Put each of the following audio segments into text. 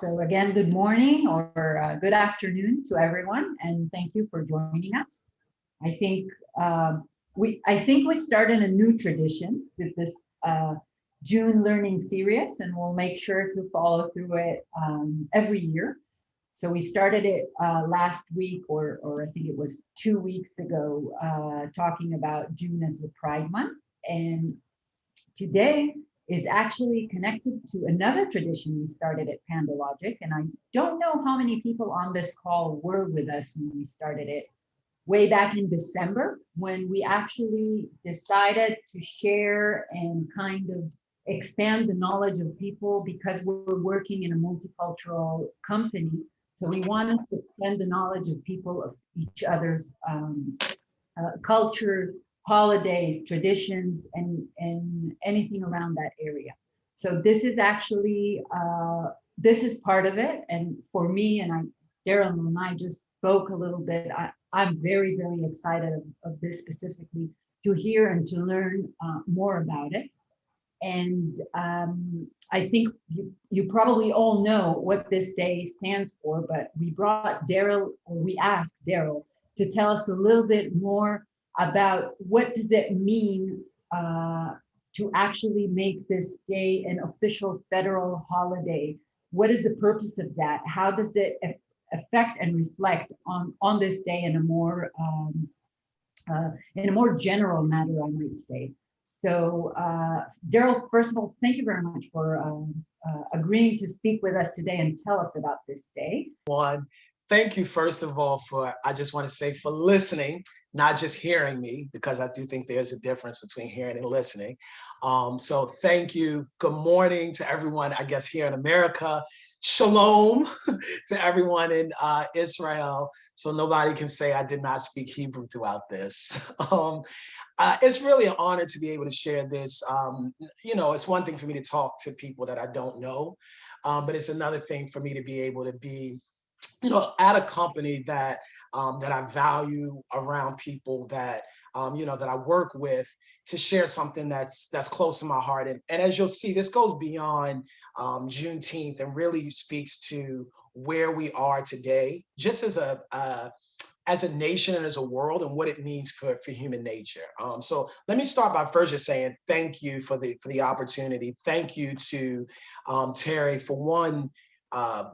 So again, good morning or good afternoon to everyone, and thank you for joining us. I think we started a new tradition with this June learning series, and we'll make sure to follow through it every year. So we started it last week, or I think it was 2 weeks ago, talking about June as the Pride Month, and today is actually connected to another tradition we started at Pando Logic. And I don't know how many people on this call were with us when we started it way back in December, when we actually decided to share and kind of expand the knowledge of people because we're working in a multicultural company. So we wanted to expand the knowledge of people of each other's culture, holidays, traditions, and anything around that area. So this is actually, this is part of it. And for me, Daryl and I just spoke a little bit. I'm very, very excited of this specifically, to hear and to learn more about it. And I think you probably all know what this day stands for, but we brought Daryl, or we asked Daryl to tell us a little bit more about what does it mean to actually make this day an official federal holiday. What is the purpose of that? How does it affect and reflect on this day in a more general matter, I might say. So Daryl, first of all, thank you very much for agreeing to speak with us today and tell us about this day. Thank you, first of all, I just want to say, for listening, not just hearing me, because I do think there's a difference between hearing and listening. So thank you. Good morning to everyone, I guess, here in America. Shalom to everyone in Israel. So nobody can say I did not speak Hebrew throughout this. It's really an honor to be able to share this. It's one thing for me to talk to people that I don't know, but it's another thing for me to be able to be at a company that I value, around people that that I work with, to share something that's close to my heart. And as you'll see, this goes beyond Juneteenth and really speaks to where we are today, just as a nation and as a world, and what it means for human nature. So let me start by first just saying thank you for the opportunity. Thank you to Terry for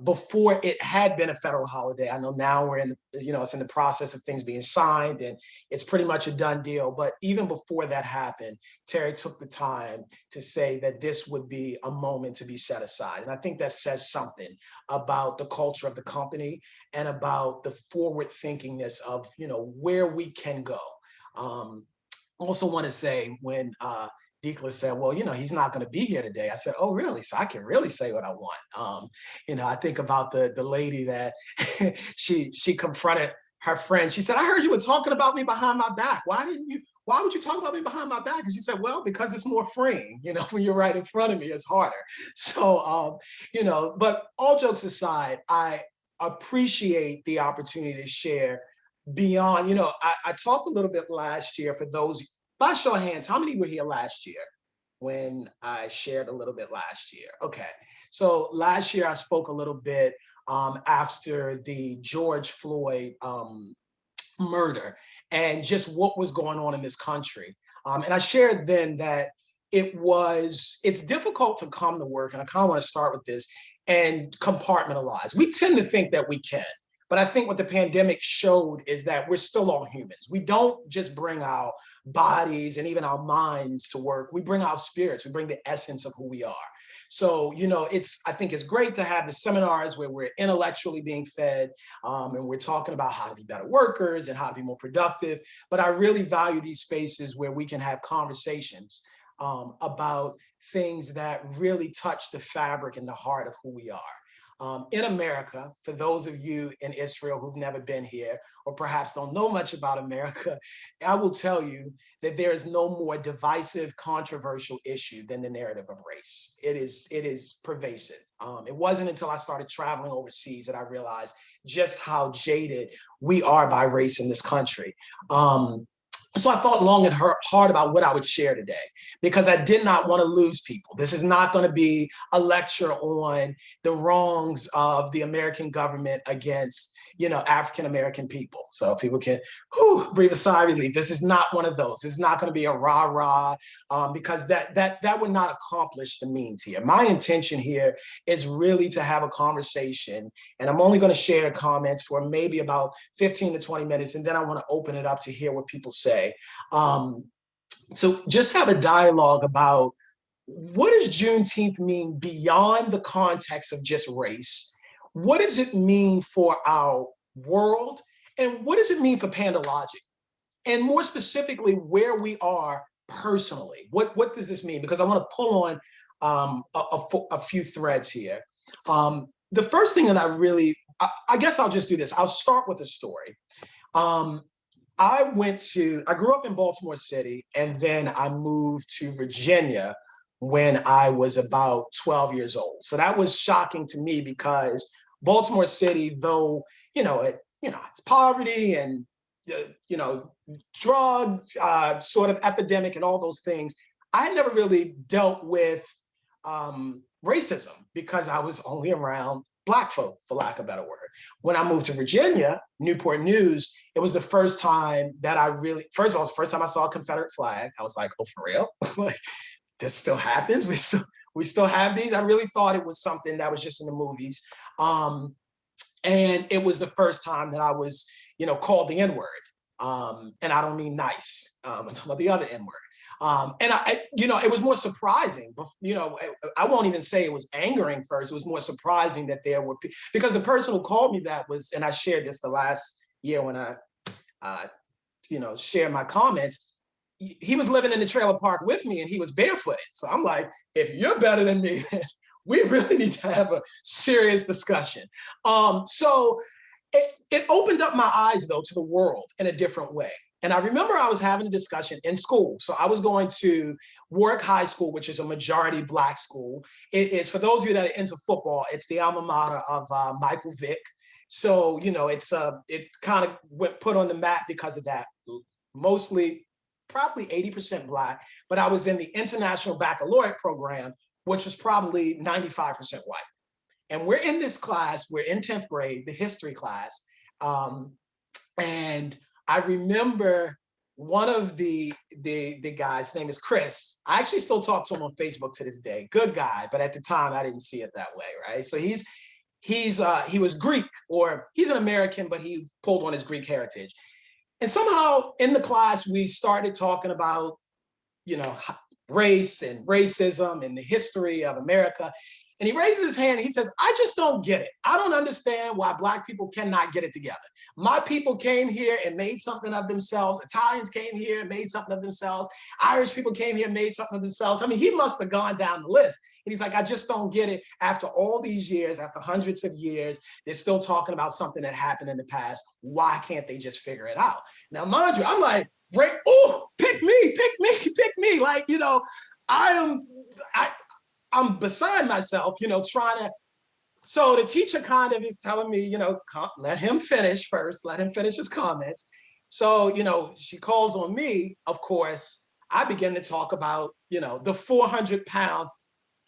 before it had been a federal holiday. I know now we're it's in the process of things being signed and it's pretty much a done deal. But even before that happened, Terry took the time to say that this would be a moment to be set aside. And I think that says something about the culture of the company and about the forward thinkingness of, where we can go. Also want to say, when Dekla said, well, he's not going to be here today, I said, oh, really? So I can really say what I want. I think about the lady that she confronted her friend. She said, I heard you were talking about me behind my back. Why would you talk about me behind my back? And she said, well, because it's more freeing, when you're right in front of me, it's harder. So, but all jokes aside, I appreciate the opportunity to share beyond, I talked a little bit last year. For those, by show of hands, how many were here last year when I shared a little bit last year? Okay, so last year I spoke a little bit after the George Floyd murder and just what was going on in this country. And I shared then that it's difficult to come to work, and I kind of want to start with this, and compartmentalize. We tend to think that we can. But I think what the pandemic showed is that we're still all humans. We don't just bring our bodies and even our minds to work. We bring our spirits. We bring the essence of who we are. So, I think it's great to have the seminars where we're intellectually being fed and we're talking about how to be better workers and how to be more productive. But I really value these spaces where we can have conversations about things that really touch the fabric and the heart of who we are. In America, for those of you in Israel who've never been here or perhaps don't know much about America, I will tell you that there is no more divisive, controversial issue than the narrative of race. It is pervasive. It wasn't until I started traveling overseas that I realized just how jaded we are by race in this country. So I thought long and hard about what I would share today, because I did not want to lose people. This is not going to be a lecture on the wrongs of the American government against, African-American people. So people can breathe a sigh of relief. This is not one of those. It's not going to be a rah-rah, because that would not accomplish the means here. My intention here is really to have a conversation, and I'm only going to share comments for maybe about 15 to 20 minutes, and then I want to open it up to hear what people say. So just have a dialogue about, what does Juneteenth mean beyond the context of just race? What does it mean for our world? And what does it mean for Panda Logic? And more specifically, where we are personally. What does this mean? Because I want to pull on a few threads here. The first thing that I guess I'll just do this. I'll start with a story. I grew up in Baltimore City, and then I moved to Virginia when I was about 12 years old. So that was shocking to me, because Baltimore City, though, it's poverty and, drug sort of epidemic and all those things, I had never really dealt with racism, because I was only around Black folk, for lack of a better word. When I moved to Virginia, Newport News, it was the first time that first of all, it's the first time I saw a Confederate flag. I was like, oh, for real? Like, this still happens? We still have these? I really thought it was something that was just in the movies. And it was the first time that I was, called the N-word. And I don't mean nice. I'm talking about the other N-word. And it was more surprising, I won't even say it was angering first. It was more surprising that there were, because the person who called me that was, and I shared this the last year when I, shared my comments, he was living in the trailer park with me, and he was barefooted. So I'm like, if you're better than me, then we really need to have a serious discussion. So it opened up my eyes, though, to the world in a different way. And I remember I was having a discussion in school. So I was going to Warwick High School, which is a majority Black school. It is, for those of you that are into football, it's the alma mater of Michael Vick. So, it kind of went put on the map because of that. Mostly, probably 80% Black, but I was in the International Baccalaureate program, which was probably 95% white. And we're in this class, we're in 10th grade, the history class. And I remember one of the guys, his name is Chris. I actually still talk to him on Facebook to this day. Good guy, but at the time I didn't see it that way, right? So he was Greek, or he's an American, but he pulled on his Greek heritage. And somehow in the class, we started talking about, race and racism and the history of America. And he raises his hand and he says, I just don't get it. I don't understand why Black people cannot get it together. My people came here and made something of themselves. Italians came here and made something of themselves. Irish people came here and made something of themselves. I mean, he must have gone down the list. And he's like, I just don't get it. After all these years, after hundreds of years, they're still talking about something that happened in the past. Why can't they just figure it out? Now, mind you, I'm like, great, oh, pick me. Like, I'm beside myself, trying to. So the teacher kind of is telling me, let him finish first, let him finish his comments. So, she calls on me, of course. I begin to talk about, the 400-pound,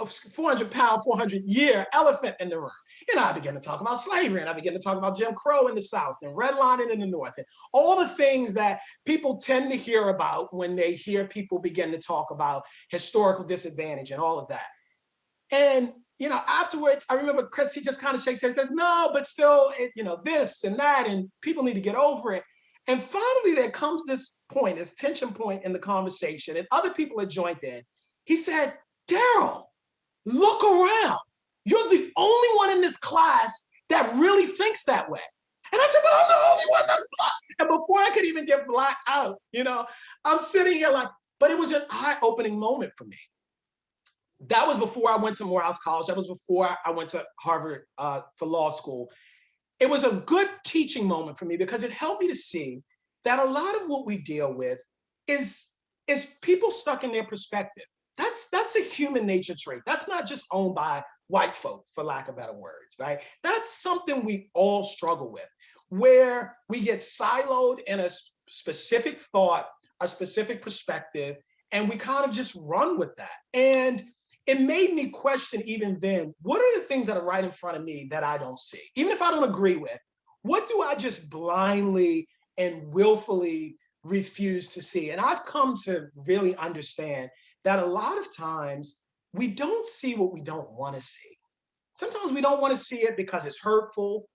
400-year elephant in the room. I begin to talk about slavery, and I begin to talk about Jim Crow in the South and redlining in the North, and all the things that people tend to hear about when they hear people begin to talk about historical disadvantage and all of that. And, afterwards, I remember Chris, he just kind of shakes his head and says, no, but still, this and that, and people need to get over it. And finally, there comes this point, this tension point in the conversation, and other people had joined in. He said, Daryl, look around. You're the only one in this class that really thinks that way. And I said, but I'm the only one that's Black. And before I could even get Black out, I'm sitting here like, but it was an eye-opening moment for me. That was before I went to Morehouse College. That was before I went to Harvard for law school. It was a good teaching moment for me, because it helped me to see that a lot of what we deal with is people stuck in their perspective. That's a human nature trait. That's not just owned by white folk, for lack of better words, right? That's something we all struggle with, where we get siloed in a specific thought a specific perspective, and we kind of just run with that. And it made me question even then, what are the things that are right in front of me that I don't see? Even if I don't agree with, what do I just blindly and willfully refuse to see? And I've come to really understand that a lot of times we don't see what we don't want to see. Sometimes we don't want to see it because it's hurtful.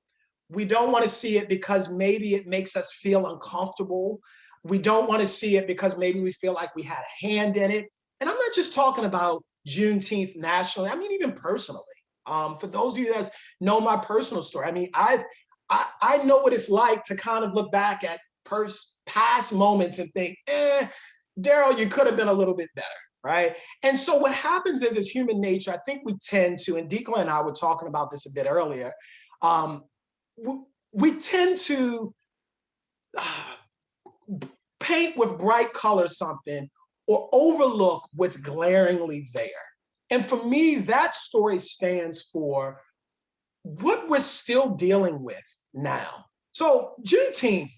We don't want to see it because maybe it makes us feel uncomfortable. We don't want to see it because maybe we feel like we had a hand in it. And I'm not just talking about Juneteenth nationally, I mean, even personally. For those of you that know my personal story, I mean, I know what it's like to kind of look back at past moments and think, Daryl, you could have been a little bit better, right? And so what happens is, as human nature, I think we tend to, and Deekla and I were talking about this a bit earlier, we tend to paint with bright colors something or overlook what's glaringly there. And for me, that story stands for what we're still dealing with now. So Juneteenth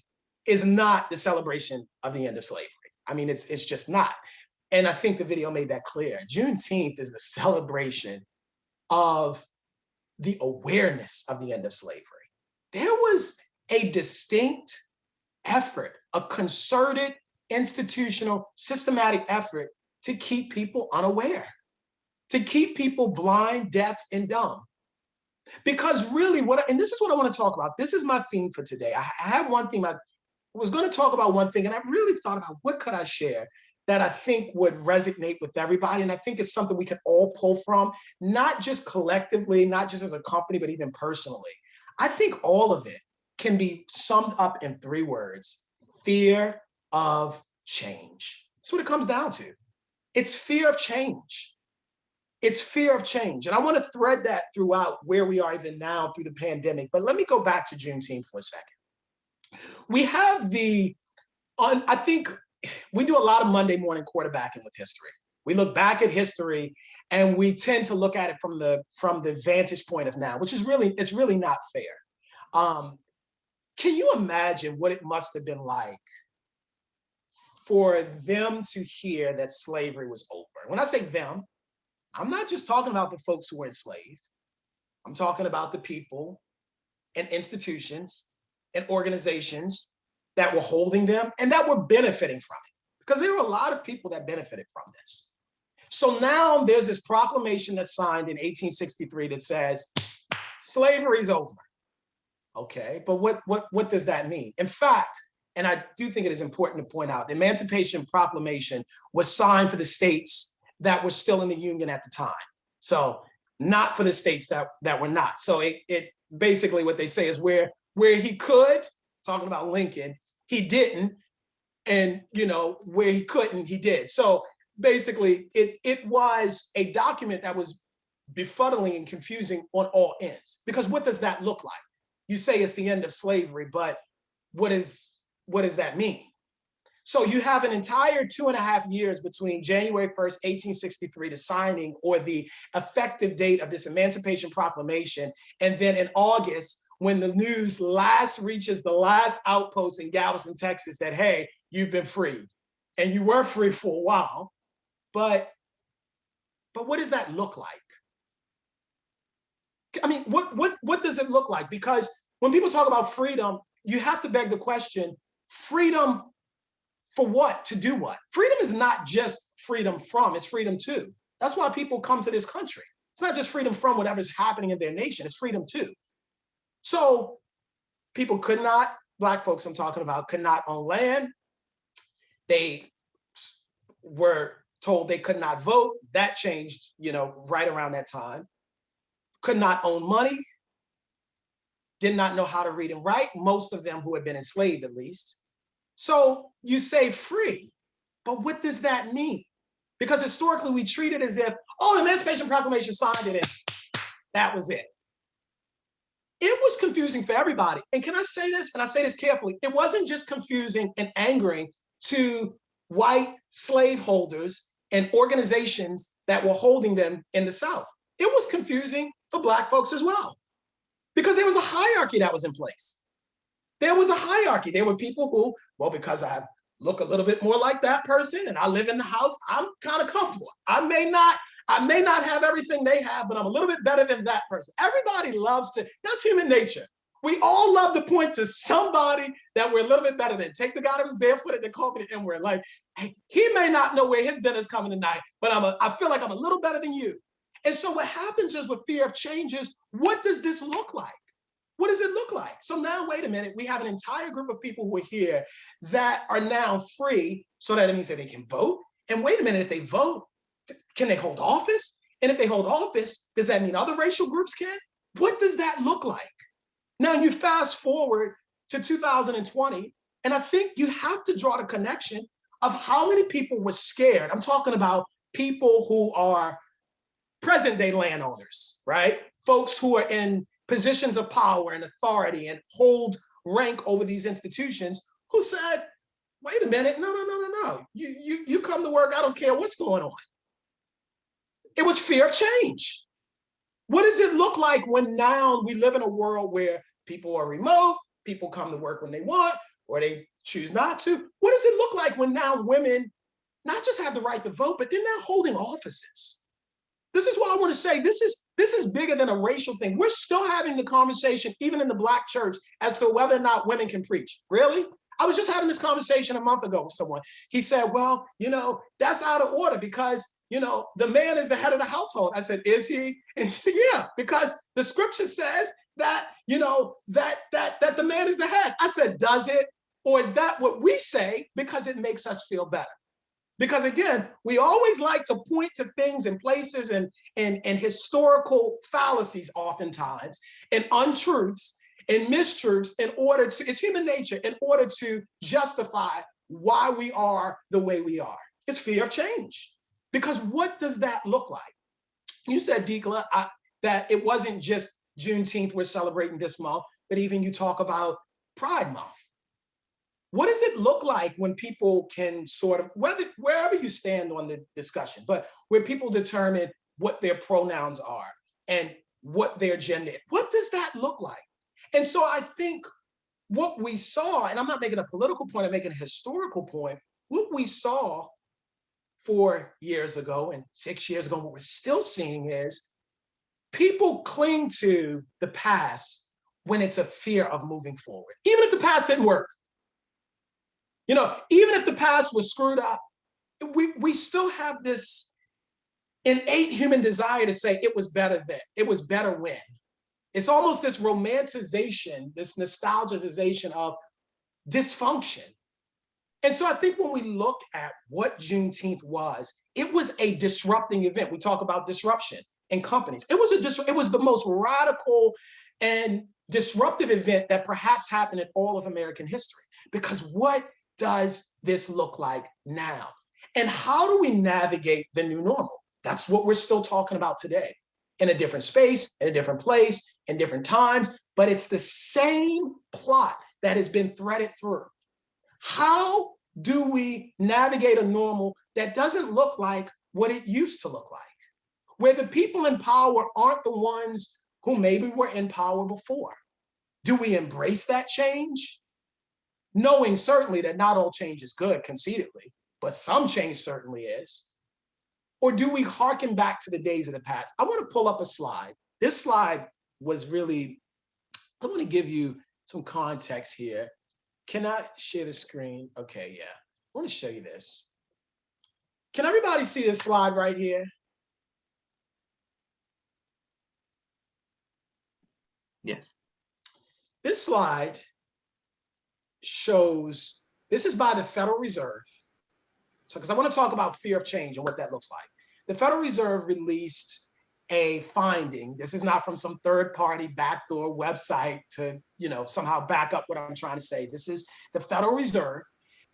is not the celebration of the end of slavery. I mean, it's just not. And I think the video made that clear. Juneteenth is the celebration of the awareness of the end of slavery. There was a distinct effort, a concerted, institutional, systematic effort to keep people unaware, to keep people blind, deaf, and dumb. Because really and this is what I want to talk about. This is my theme for today. I had one theme. I was going to talk about one thing, and I really thought about what could I share that I think would resonate with everybody. And I think it's something we can all pull from, not just collectively, not just as a company, but even personally. I think all of it can be summed up in 3 words: fear of change. That's what it comes down to. It's fear of change. It's fear of change. And I want to thread that throughout where we are even now through the pandemic. But let me go back to Juneteenth for a second. We have I think we do a lot of Monday morning quarterbacking with history. We look back at history and we tend to look at it from the vantage point of now, which is it's really not fair. Can you imagine what it must have been like for them to hear that slavery was over? When I say them, I'm not just talking about the folks who were enslaved. I'm talking about the people and institutions and organizations that were holding them and that were benefiting from it. Because there were a lot of people that benefited from this. So now there's this proclamation that's signed in 1863 that says, slavery's over. Okay, but what does that mean? In fact, and I do think it is important to point out, the Emancipation Proclamation was signed for the states that were still in the Union at the time. So not for the states that were not. So it basically what they say is where he could, talking about Lincoln, he didn't, and where he couldn't, he did. So basically it was a document that was befuddling and confusing on all ends. Because what does that look like? You say it's the end of slavery, but what does that mean? So you have an entire 2.5 years between January 1st, 1863, the signing or the effective date of this Emancipation Proclamation. And then in August, when the news last reaches the last outpost in Galveston, Texas, that, hey, you've been freed. And you were free for a while, but what does that look like? I mean, what does it look like? Because when people talk about freedom, you have to beg the question, freedom for what? To do what? Freedom is not just freedom from, it's freedom to. That's why people come to this country. It's not just freedom from whatever's happening in their nation, it's freedom to. So people could not, Black folks I'm talking about, could not own land. They were told they could not vote. That changed, right around that time. Could not own money. Did not know how to read and write, most of them who had been enslaved at least. So you say free, but what does that mean? Because historically we treat it as if, the Emancipation Proclamation signed it and that was it. It was confusing for everybody. And can I say this, and I say this carefully, it wasn't just confusing and angering to white slaveholders and organizations that were holding them in the South. It was confusing for Black folks as well, because there was a hierarchy that was in place. There was a hierarchy. There were people who, because I look a little bit more like that person and I live in the house, I'm kind of comfortable. I may not have everything they have, but I'm a little bit better than that person. Everybody loves to, that's human nature. We all love to point to somebody that we're a little bit better than. Take the guy that was barefooted and called me the N-word. Like, hey, he may not know where his dinner's coming tonight, but I feel like I'm a little better than you. And so what happens is with fear of change is, what does this look like? What does it look like? So now, wait a minute, we have an entire group of people who are here that are now free, so that it means that they can vote. And wait a minute, if they vote, can they hold office? And if they hold office, does that mean other racial groups can? What does that look like? Now you fast forward to 2020, and I think you have to draw the connection of how many people were scared. I'm talking about people who are present day landowners, right? Folks who are in positions of power and authority and hold rank over these institutions, who said, wait a minute, no. You come to work, I don't care what's going on. It was fear of change. What does it look like when now we live in a world where people are remote, people come to work when they want, or they choose not to? What does it look like when now women not just have the right to vote, but they're now holding offices? This is why I want to say this is bigger than a racial thing. We're still having the conversation, even in the Black church, as to whether or not women can preach. Really? I was just having this conversation a month ago with someone. He said, well, that's out of order because, the man is the head of the household. I said, is he? And he said, yeah, because the scripture says that, that the man is the head. I said, does it? Or is that what we say because it makes us feel better? Because again, we always like to point to things and places and historical fallacies oftentimes, and untruths and mistruths in order to, it's human nature, in order to justify why we are the way we are. It's fear of change. Because what does that look like? You said, Dekla, that it wasn't just Juneteenth we're celebrating this month, but even you talk about Pride Month. What does it look like when people can sort of, wherever you stand on the discussion, but where people determine what their pronouns are and what their gender is? What does that look like? And so I think what we saw, and I'm not making a political point, I'm making a historical point, what we saw 4 years ago and 6 years ago, what we're still seeing is people cling to the past when it's a fear of moving forward. Even if the past didn't work, even if the past was screwed up, we still have this innate human desire to say it was better then, it was better when. It's almost this romanticization, this nostalgization of dysfunction. And so I think when we look at what Juneteenth was, it was a disrupting event. We talk about disruption in companies. It was the most radical and disruptive event that perhaps happened in all of American history. Because what does this look like now? And how do we navigate the new normal? That's what we're still talking about today, in a different space, in a different place, in different times, but it's the same plot that has been threaded through. How do we navigate a normal that doesn't look like what it used to look like, where the people in power aren't the ones who maybe were in power before? Do we embrace that change? Knowing certainly that not all change is good, conceitedly, but some change certainly is. Or do we hearken back to the days of the past? I want to pull up a slide. This slide was really, I want to give you some context here. Can I share the screen? Okay, yeah. I want to show you this. Can everybody see this slide right here? Yes. This slide shows, this is by the Federal Reserve. So, because I want to talk about fear of change and what that looks like. The Federal Reserve released a finding. This is not from some third-party backdoor website to, somehow back up what I'm trying to say. This is the Federal Reserve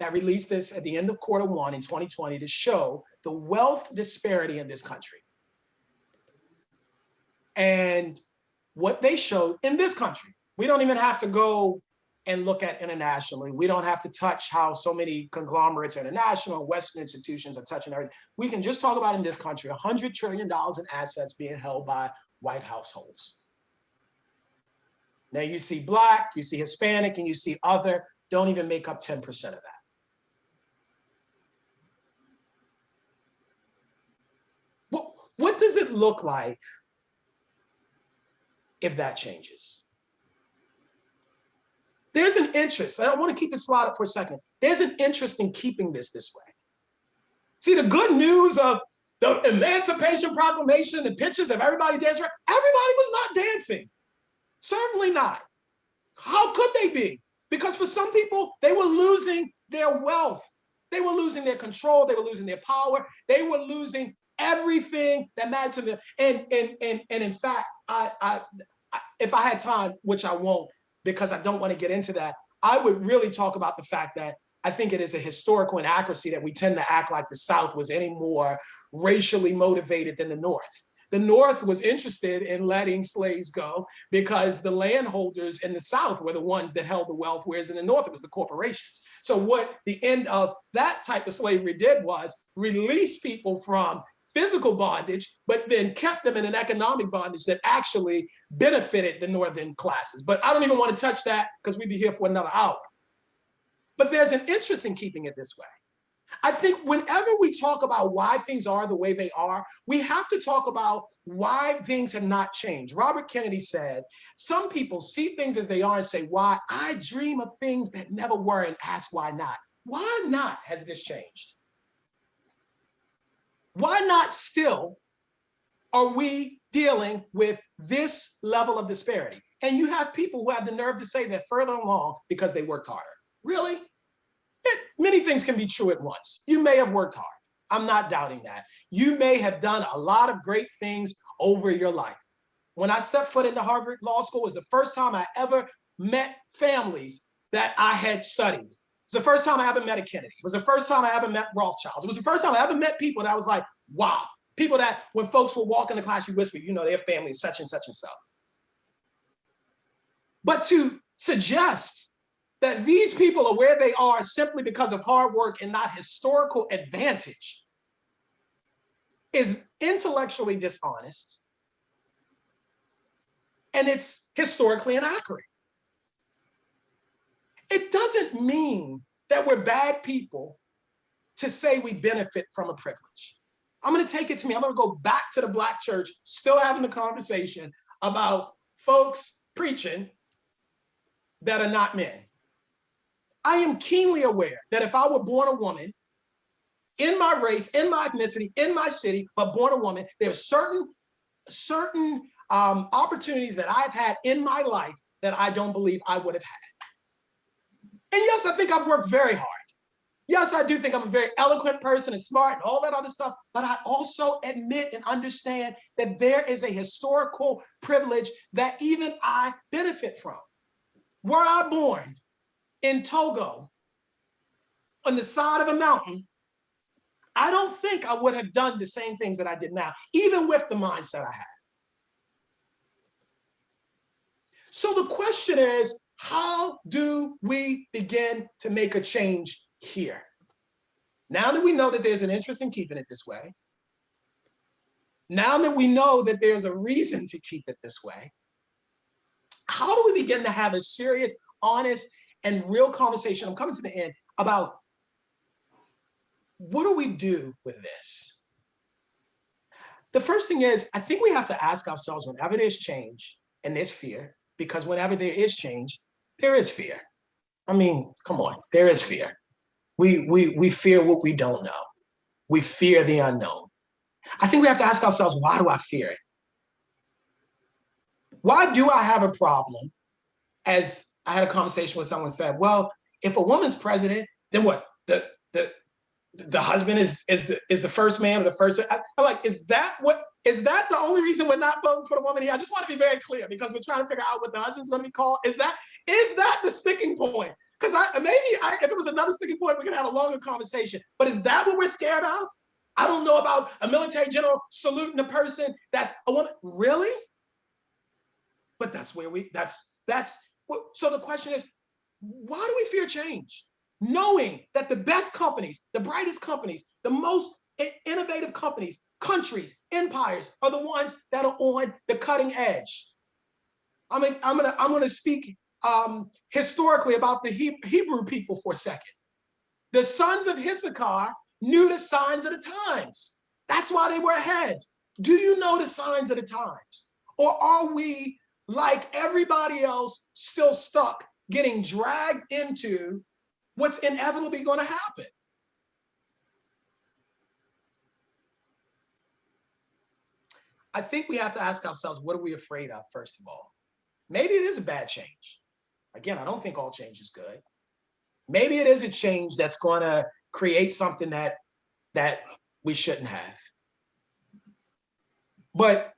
that released this at the end of Q1 in 2020 to show the wealth disparity in this country. And what they showed in this country, we don't even have to go and look at internationally. We don't have to touch how so many conglomerates, international, Western institutions are touching everything. We can just talk about in this country, $100 trillion in assets being held by white households. Now you see Black, you see Hispanic, and you see other, don't even make up 10% of that. it look like if that changes? There's an interest. I want to keep this slide up for a second. There's an interest in keeping this way. See, the good news of the Emancipation Proclamation, the pictures of everybody dancing, everybody was not dancing. Certainly not. How could they be? Because for some people, they were losing their wealth. They were losing their control. They were losing their power. They were losing everything that mattered to them. And in fact, if I had time, which I won't, because I don't want to get into that, I would really talk about the fact that I think it is a historical inaccuracy that we tend to act like the South was any more racially motivated than the North. The North was interested in letting slaves go because the landholders in the South were the ones that held the wealth, whereas in the North, it was the corporations. So what the end of that type of slavery did was release people from physical bondage, but then kept them in an economic bondage that actually benefited the Northern classes. But I don't even want to touch that because we'd be here for another hour. But there's an interest in keeping it this way. I think whenever we talk about why things are the way they are, we have to talk about why things have not changed. Robert Kennedy said, some people see things as they are and say, why? I dream of things that never were and ask why not. Why not has this changed? Why not still are we dealing with this level of disparity? And you have people who have the nerve to say that further along because they worked harder. Really? Many things can be true at once. You may have worked hard. I'm not doubting that. You may have done a lot of great things over your life. When I stepped foot into Harvard Law School, it was the first time I ever met families that I had studied. It was the first time I ever met a Kennedy. It was the first time I ever met Rothschilds. It was the first time I ever met people that I was like, wow. People that when folks will walk in the class, you whisper, you know, their family is such and such and so. But to suggest that these people are where they are simply because of hard work and not historical advantage is intellectually dishonest, and it's historically inaccurate. It doesn't mean that we're bad people to say we benefit from a privilege. I'm going to take it to me. I'm going to go back to the Black church, still having the conversation about folks preaching that are not men. I am keenly aware that if I were born a woman, in my race, in my ethnicity, in my city, but born a woman, there's certain opportunities that I've had in my life that I don't believe I would have had. And yes, I think I've worked very hard. Yes, I do think I'm a very eloquent person and smart and all that other stuff, but I also admit and understand that there is a historical privilege that even I benefit from. Were I born in Togo, on the side of a mountain, I don't think I would have done the same things that I did now, even with the mindset I have. So the question is, how do we begin to make a change here? Now that we know that there's an interest in keeping it this way, now that we know that there's a reason to keep it this way, how do we begin to have a serious, honest, and real conversation, I'm coming to the end, about what do we do with this? The first thing is, I think we have to ask ourselves whenever there's change and there's fear, because whenever there is change, there is fear. I mean, come on, there is fear. We fear what we don't know. We fear the unknown. I think we have to ask ourselves, why do I fear it? Why do I have a problem? As I had a conversation with someone said, well, if a woman's president, then what? The husband is the first man or the first. I'm like, is that the only reason we're not voting for the woman here? I just want to be very clear because we're trying to figure out what the husband's going to be called. Is that the sticking point? Because if it was another sticking point, we could have a longer conversation. But is that what we're scared of? I don't know about a military general saluting a person that's a woman. Really? But that's where so the question is, why do we fear change? Knowing that the best companies, the brightest companies, the most innovative companies, countries, empires are the ones that are on the cutting edge. I'm gonna speak historically about the Hebrew people for a second. The sons of Issachar knew the signs of the times. That's why they were ahead. Do you know the signs of the times? Or are we, like everybody else, still stuck getting dragged into what's inevitably going to happen? I think we have to ask ourselves, what are we afraid of, first of all? Maybe it is a bad change. Again, I don't think all change is good. Maybe it is a change that's going to create something that we shouldn't have. But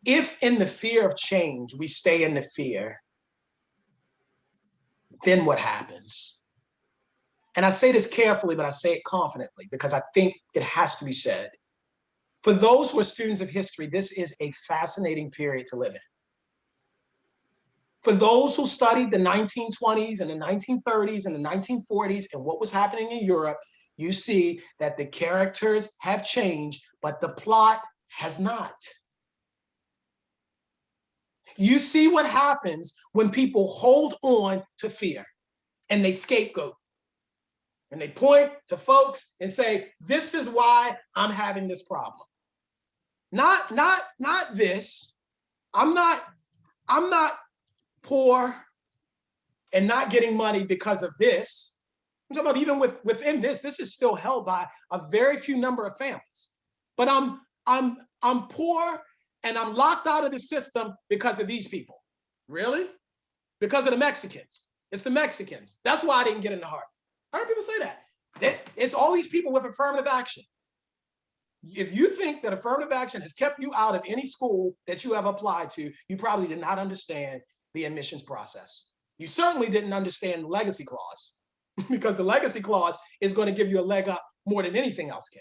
if in the fear of change, we stay in the fear, then what happens? And I say this carefully, but I say it confidently because I think it has to be said. For those who are students of history, this is a fascinating period to live in. For those who studied the 1920s and the 1930s and the 1940s and what was happening in Europe, you see that the characters have changed, but the plot has not. You see what happens when people hold on to fear and they scapegoat. And they point to folks and say, this is why I'm having this problem. Not this. I'm not poor and not getting money because of this. I'm talking about even within this is still held by a very few number of families. But I'm poor and I'm locked out of the system because of these people. Really? Because of the Mexicans. It's the Mexicans. That's why I didn't get in the heart. I heard people say that. It's all these people with affirmative action. If you think that affirmative action has kept you out of any school that you have applied to, you probably did not understand the admissions process. You certainly didn't understand the legacy clause because the legacy clause is going to give you a leg up more than anything else can.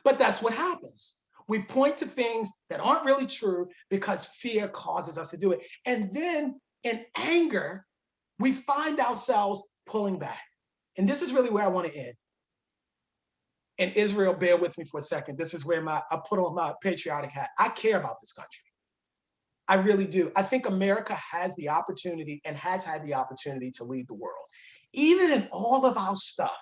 But that's what happens. We point to things that aren't really true because fear causes us to do it. And then in anger, we find ourselves pulling back. And this is really where I want to end. And Israel, bear with me for a second. This is where I put on my patriotic hat. I care about this country. I really do. I think America has the opportunity and has had the opportunity to lead the world. Even in all of our stuff,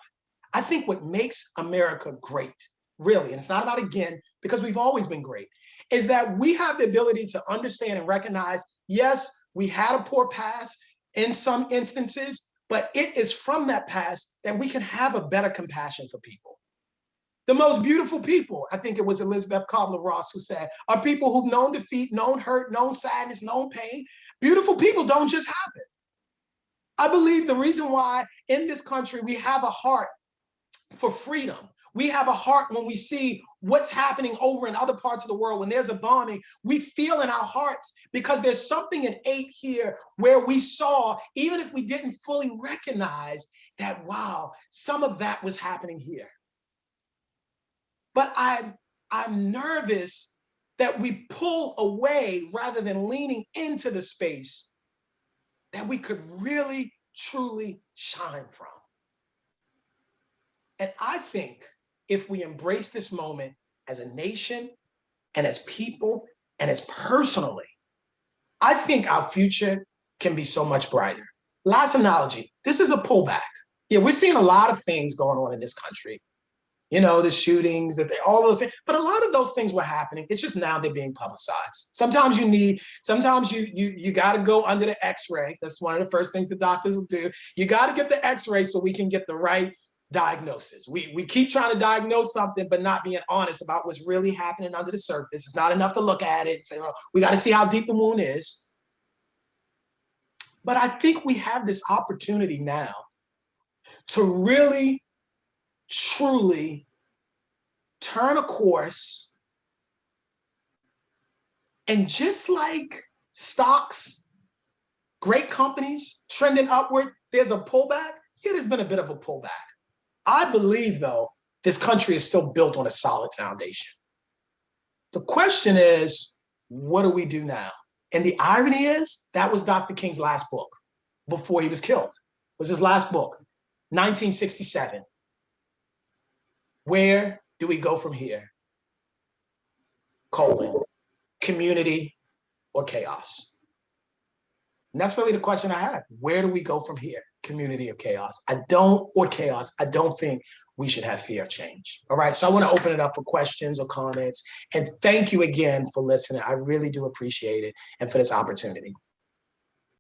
I think what makes America great, really, and it's not about again, because we've always been great, is that we have the ability to understand and recognize, yes, we had a poor past in some instances, but it is from that past that we can have a better compassion for people. The most beautiful people, I think it was Elizabeth Kubler-Ross who said, are people who've known defeat, known hurt, known sadness, known pain. Beautiful people don't just happen. I believe the reason why in this country we have a heart for freedom. We have a heart when we see what's happening over in other parts of the world. When there's a bombing, we feel in our hearts because there's something innate here where we saw, even if we didn't fully recognize that, wow, some of that was happening here. But I'm nervous that we pull away rather than leaning into the space that we could really, truly shine from. And I think if we embrace this moment as a nation and as people and as personally, I think our future can be so much brighter. Last analogy, this is a pullback. Yeah, we're seeing a lot of things going on in this country. You know, the shootings, all those things, but a lot of those things were happening. It's just now they're being publicized. Sometimes you got to go under the x-ray. That's one of the first things the doctors will do. You got to get the x-ray so we can get the right diagnosis. We keep trying to diagnose something, but not being honest about what's really happening under the surface. It's not enough to look at it and say, well, we got to see how deep the wound is. But I think we have this opportunity now to really truly turn a course, and just like stocks, great companies trending upward, there's a pullback. Yeah, there's been a bit of a pullback. I believe, though, this country is still built on a solid foundation. The question is, what do we do now? And the irony is, that was Dr. King's last book before he was killed. It was his last book, 1967. Where do we go from here? Community or chaos? And that's really the question I have. Where do we go from here? community of chaos. I don't think we should have fear of change. All right, so I want to open it up for questions or comments. And thank you again for listening. I really do appreciate it and for this opportunity.